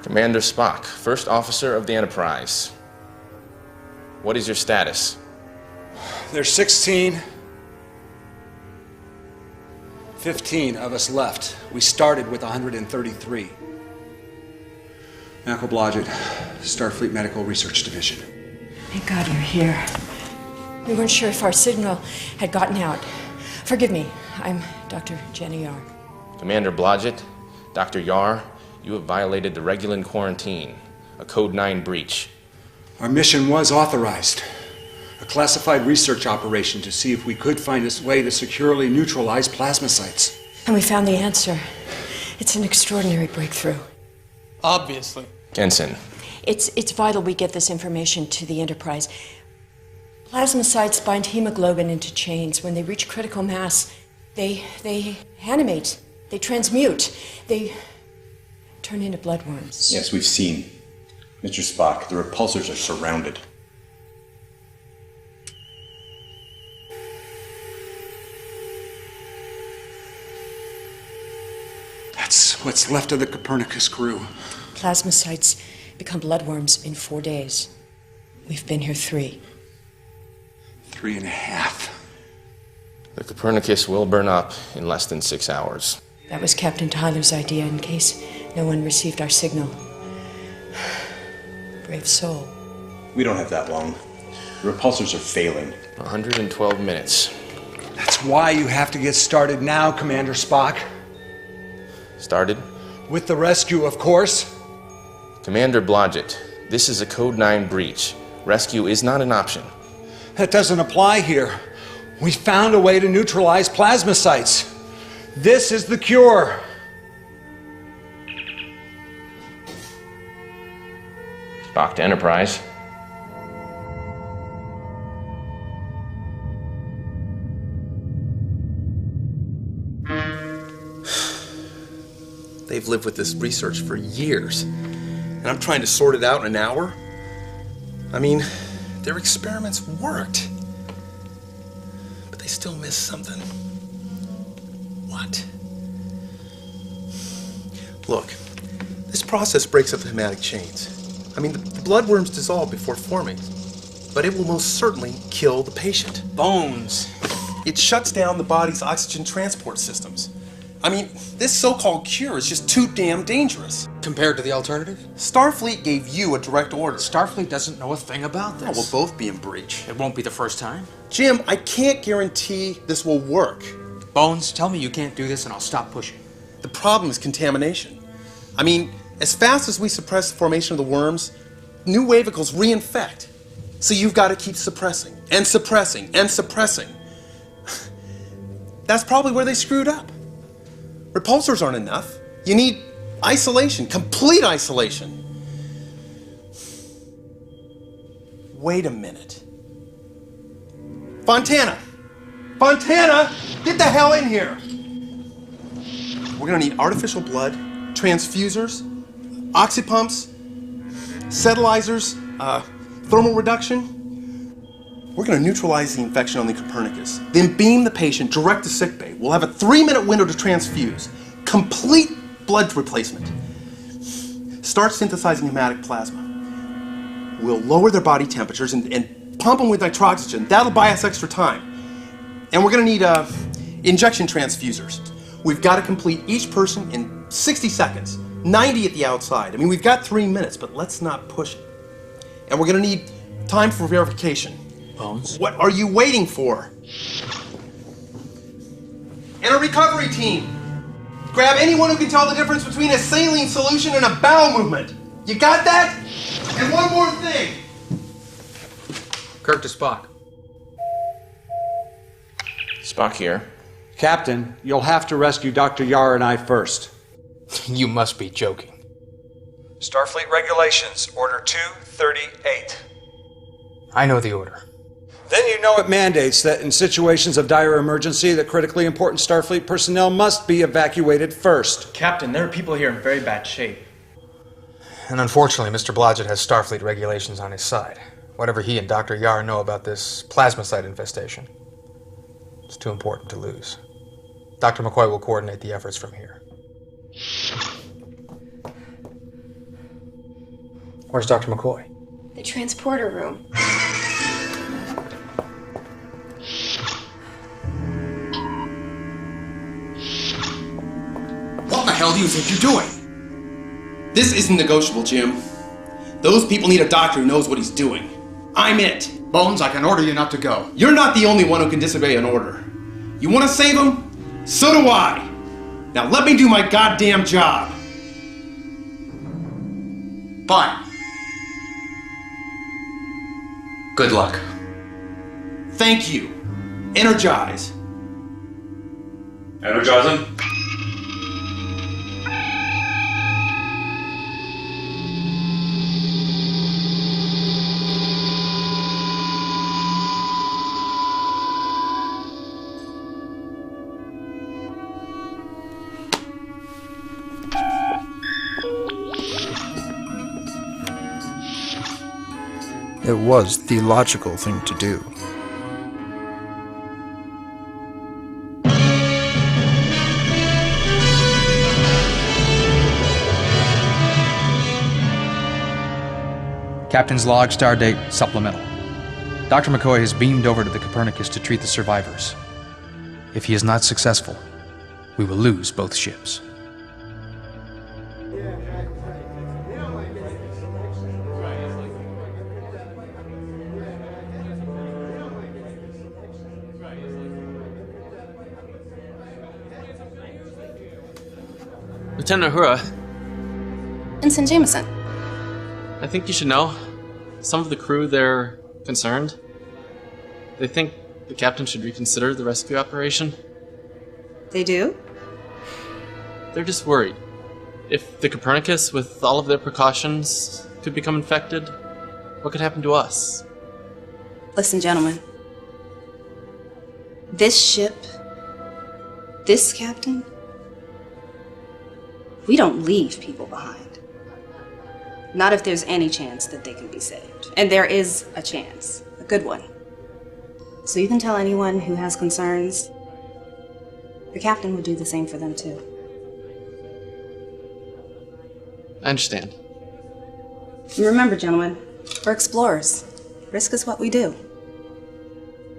Commander Spock, First Officer of the Enterprise. What is your status? There's 15 of us left. We started with 133. Malcolm Blodgett, Starfleet Medical Research Division. Thank God you're here. We weren't sure if our signal had gotten out. Forgive me, I'm Dr. Jenny Yar. Commander Blodgett, Dr. Yar, you have violated the Regulan quarantine, a Code 9 breach. Our mission was authorized. A classified research operation to see if we could find a way to securely neutralize plasmacytes. And we found the answer. It's an extraordinary breakthrough. Obviously. Ensign. It's vital we get this information to the Enterprise. Plasmacytes bind hemoglobin into chains. When they reach critical mass, they animate, they transmute, they turn into bloodworms. Yes, we've seen. Mr. Spock, the repulsors are surrounded. That's what's left of the Copernicus crew. Plasmacytes become bloodworms in 4 days. We've been here 3. 3.5. The Copernicus will burn up in less than 6 hours. That was Captain Tyler's idea in case no one received our signal. Brave soul. We don't have that long. The repulsors are failing. 112 minutes. That's why you have to get started now, Commander Spock. Started? With the rescue, of course. Commander Blodgett, this is a Code 9 breach. Rescue is not an option. That doesn't apply here. We found a way to neutralize plasmacytes. This is the cure. Spock to Enterprise. They've lived with this research for years, and I'm trying to sort it out in an hour? I mean, their experiments worked, but they still missed something. What? Look, this process breaks up the hematic chains. I mean, the bloodworms dissolve before forming, but it will most certainly kill the patient. Bones. It shuts down the body's oxygen transport systems. I mean, this so-called cure is just too damn dangerous. Compared to the alternative? Starfleet gave you a direct order. Starfleet doesn't know a thing about this. Oh, we'll both be in breach. It won't be the first time. Jim, I can't guarantee this will work. Bones, tell me you can't do this and I'll stop pushing. The problem is contamination. I mean, as fast as we suppress the formation of the worms, new wavicles reinfect. So you've got to keep suppressing and suppressing and suppressing. That's probably where they screwed up. Repulsors aren't enough. You need isolation, complete isolation. Wait a minute. Fontana! Fontana! Get the hell in here! We're gonna need artificial blood, transfusers, oxypumps, setalizers, thermal reduction. We're gonna neutralize the infection on the Copernicus, then beam the patient direct to sickbay. We'll have a 3-minute window to transfuse. Complete blood replacement. Start synthesizing hematic plasma. We'll lower their body temperatures and pump them with nitroxygen. That'll buy us extra time. And we're gonna need injection transfusers. We've got to complete each person in 60 seconds, 90 at the outside. I mean, we've got 3 minutes, but let's not push it. And we're gonna need time for verification. Bones? What are you waiting for? And a recovery team. Grab anyone who can tell the difference between a saline solution and a bowel movement. You got that? And one more thing. Kirk to Spock. Spock here. Captain, you'll have to rescue Dr. Yar and I first. You must be joking. Starfleet Regulations, Order 238. I know the order. Then you know it mandates that in situations of dire emergency, that critically important Starfleet personnel must be evacuated first. Captain, there are people here in very bad shape. And unfortunately, Mr. Blodgett has Starfleet regulations on his side. Whatever he and Dr. Yar know about this plasmacyte infestation, it's too important to lose. Dr. McCoy will coordinate the efforts from here. Where's Dr. McCoy? The transporter room. What the hell do you think you're doing? This isn't negotiable, Jim. Those people need a doctor who knows what he's doing. I'm it. Bones, I can order you not to go. You're not the only one who can disobey an order. You want to save him? So do I. Now let me do my goddamn job. Fine. Good luck. Thank you. Energize. Energizing. It was the logical thing to do. Captain's log, stardate, supplemental. Dr. McCoy has beamed over to the Copernicus to treat the survivors. If he is not successful, we will lose both ships. Lieutenant Uhura. Ensign Jameson. I think you should know. Some of the crew, they're concerned. They think the captain should reconsider the rescue operation. They do? They're just worried. If the Copernicus, with all of their precautions, could become infected, what could happen to us? Listen, gentlemen. This ship, this captain, we don't leave people behind. Not if there's any chance that they can be saved. And there is a chance, a good one. So you can tell anyone who has concerns, the captain would do the same for them too. I understand. And remember, gentlemen, we're explorers. Risk is what we do.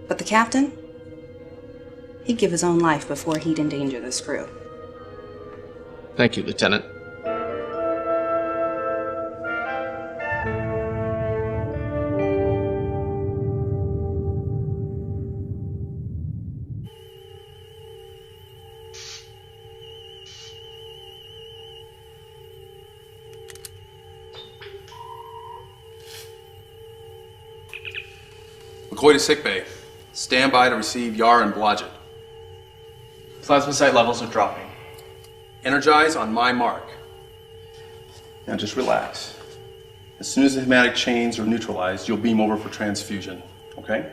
But the captain, he'd give his own life before he'd endanger this crew. Thank you, Lieutenant. McCoy to sickbay. Stand by to receive Yar and Blodgett. Plasmacyte levels are dropping. Energize on my mark. Now just relax. As soon as the hematic chains are neutralized, you'll beam over for transfusion, okay?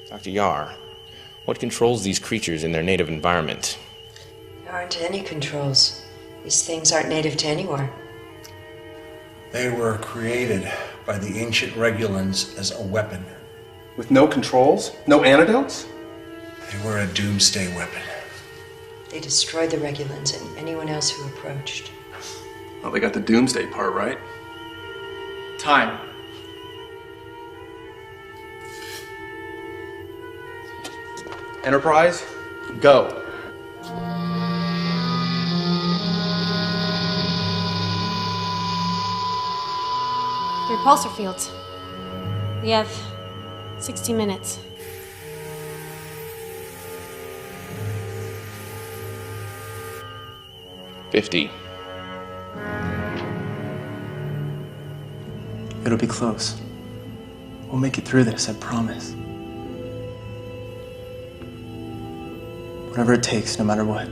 Dr. Yar, what controls these creatures in their native environment? There aren't any controls. These things aren't native to anywhere. They were created by the ancient Regulans as a weapon. With no controls? No antidotes? They were a doomsday weapon. They destroyed the Regulans and anyone else who approached. Well, they got the doomsday part right. Time. Enterprise, go. Repulsor fields. We have 60 minutes. It'll be close. We'll make it through this, I promise. Whatever it takes, no matter what.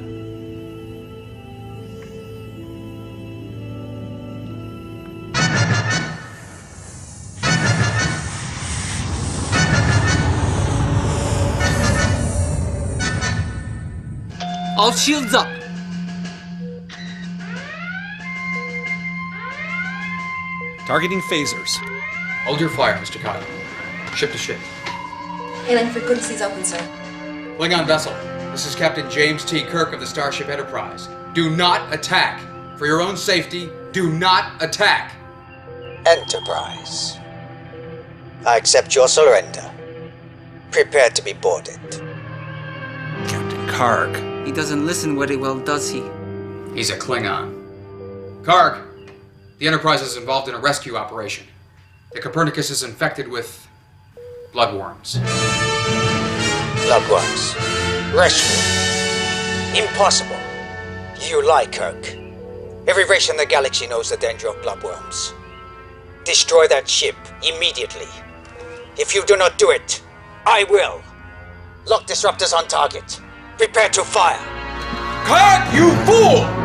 All shields up! Targeting phasers. Hold your fire, Mr. Kyle. Ship to ship. Hailing frequencies open, sir. Klingon vessel, this is Captain James T. Kirk of the Starship Enterprise. Do not attack. For your own safety, do not attack. Enterprise. I accept your surrender. Prepare to be boarded. Captain Karg. He doesn't listen very well, does he? He's a Klingon. Karg, the Enterprise is involved in a rescue operation. The Copernicus is infected with bloodworms. Bloodworms. Rescue. Impossible. You lie, Kirk. Every race in the galaxy knows the danger of bloodworms. Destroy that ship immediately. If you do not do it, I will. Lock disruptors on target. Prepare to fire. Karg, you fool!